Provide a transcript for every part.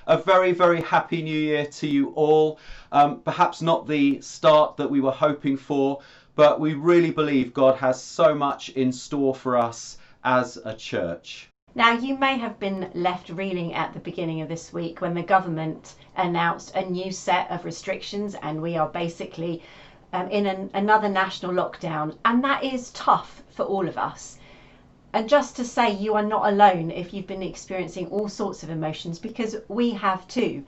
A very, very happy new year to you all. Perhaps not the start that we were hoping for, but we really believe God has so much in store for us as a church. Now, you may have been left reeling at the beginning of this week when the government announced a new set of restrictions, and we are basically in another national lockdown, and that is tough for all of us. And just to say, you are not alone if you've been experiencing all sorts of emotions, because we have too.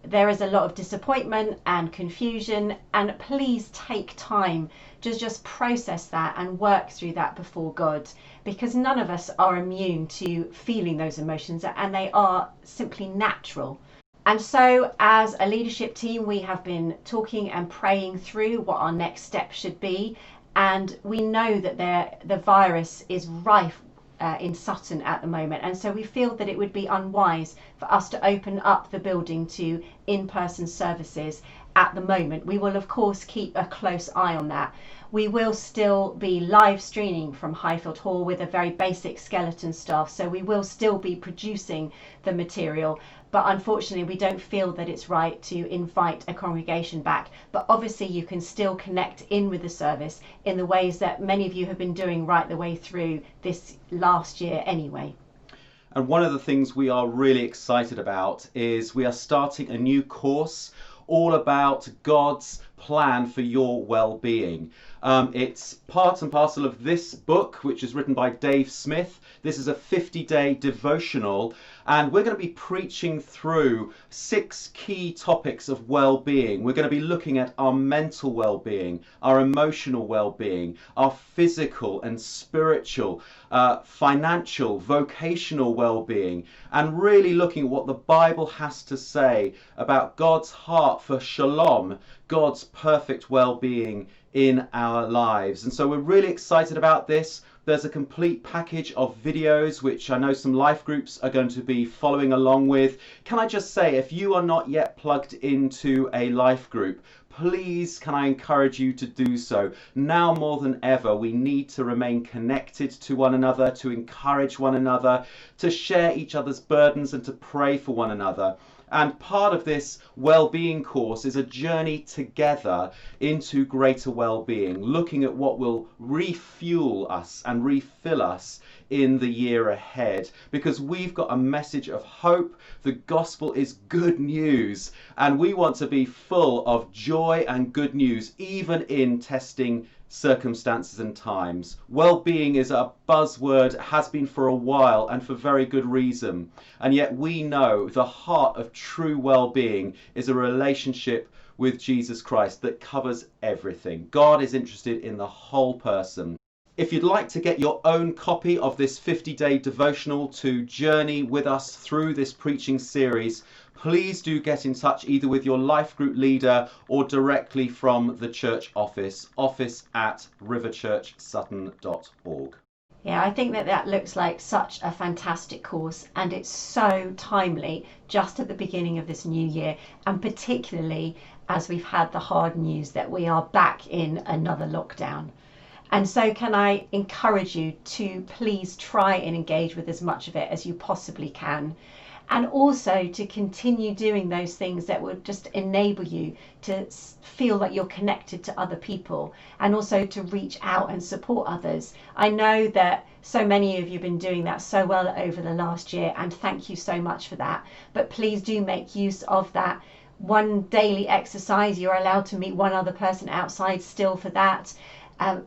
There is a lot of disappointment and confusion, and please take time to just process that and work through that before God, because none of us are immune to feeling those emotions, and they are simply natural. And so as a leadership team, we have been talking and praying through what our next step should be. And we know that the virus is rife in Sutton at the moment, and so we feel that it would be unwise for us to open up the building to in-person services at the moment. We will of course keep a close eye on that. We will still be live streaming from Highfield Hall with a very basic skeleton staff, so we will still be producing the material, but unfortunately we don't feel that it's right to invite a congregation back. But obviously you can still connect in with the service in the ways that many of you have been doing right the way through this last year anyway. And one of the things we are really excited about is we are starting a new course all about God's plan for your well-being. It's part and parcel of this book, which is written by Dave Smith. This is a 50-day devotional, and we're going to be preaching through 6 key topics of well-being. We're going to be looking at our mental well-being, our emotional well-being, our physical and spiritual, financial, vocational well-being, and really looking at what the Bible has to say about God's heart for shalom, God's perfect well-being in our lives. And so we're really excited about this. There's a complete package of videos which I know some life groups are going to be following along with. Can I just say, if you are not yet plugged into a life group, please can I encourage you to do so. Now more than ever, we need to remain connected to one another, to encourage one another, to share each other's burdens and to pray for one another. And part of this well-being course is a journey together into greater well-being, looking at what will refuel us and refill us in the year ahead, because we've got a message of hope. The gospel is good news, and we want to be full of joy and good news, even in testing circumstances and times. Well-being is a buzzword, has been for a while, and for very good reason. And yet we know the heart of true well-being is a relationship with Jesus Christ that covers everything. God is interested in the whole person. If you'd like to get your own copy of this 50-day devotional to journey with us through this preaching series, please do get in touch either with your life group leader or directly from the church office@riverchurchsutton.org. Yeah, I think that looks like such a fantastic course, and it's so timely just at the beginning of this new year, and particularly as we've had the hard news that we are back in another lockdown. And so can I encourage you to please try and engage with as much of it as you possibly can, and also to continue doing those things that would just enable you to feel that you're connected to other people, and also to reach out and support others. I know that so many of you have been doing that so well over the last year, and thank you so much for that. But please do make use of that. One daily exercise, you're allowed to meet one other person outside still for that.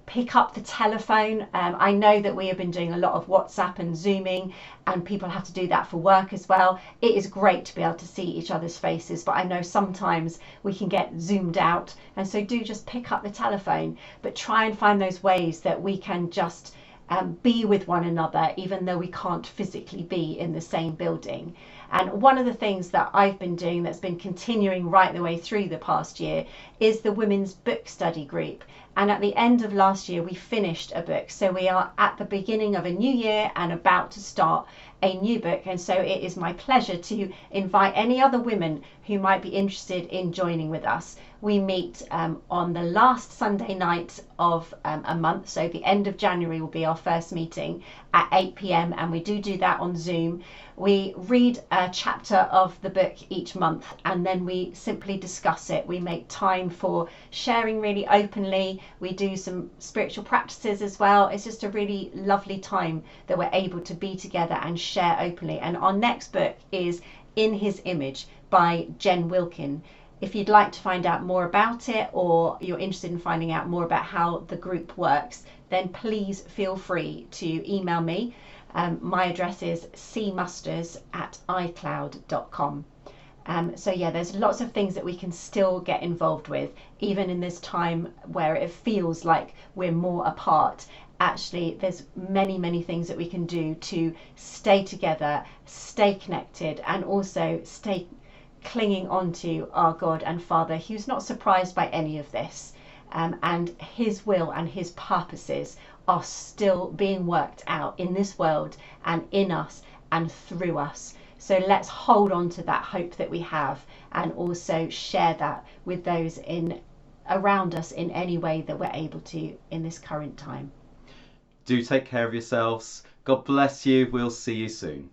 Pick up the telephone. I know that we have been doing a lot of WhatsApp and Zooming, and people have to do that for work as well. It is great to be able to see each other's faces, but I know sometimes we can get zoomed out, and so do just pick up the telephone, but try and find those ways that we can just be with one another, even though we can't physically be in the same building. And one of the things that I've been doing that's been continuing right the way through the past year is the women's book study group. And at the end of last year, we finished a book. So we are at the beginning of a new year and about to start a new book. And so it is my pleasure to invite any other women who might be interested in joining with us. We meet on the last Sunday night of a month. So the end of January will be our first meeting. at 8 p.m. and we do that on Zoom. We read a chapter of the book each month and then we simply discuss it. We make time for sharing really openly. We do some spiritual practices as well. It's just a really lovely time that we're able to be together and share openly. And our next book is In His Image by Jan21. If you'd like to find out more about it, or you're interested in finding out more about how the group works, then please feel free to email me. My address is cmusters@icloud.com. So yeah, there's lots of things that we can still get involved with, even in this time where it feels like we're more apart. Actually, there's many things that we can do to stay together, stay connected, and also stay clinging on to our God and Father, who's not surprised by any of this. And his will and his purposes are still being worked out in this world and in us and through us. So let's hold on to that hope that we have and also share that with those around us in any way that we're able to in this current time. Do take care of yourselves. God bless you. We'll see you soon.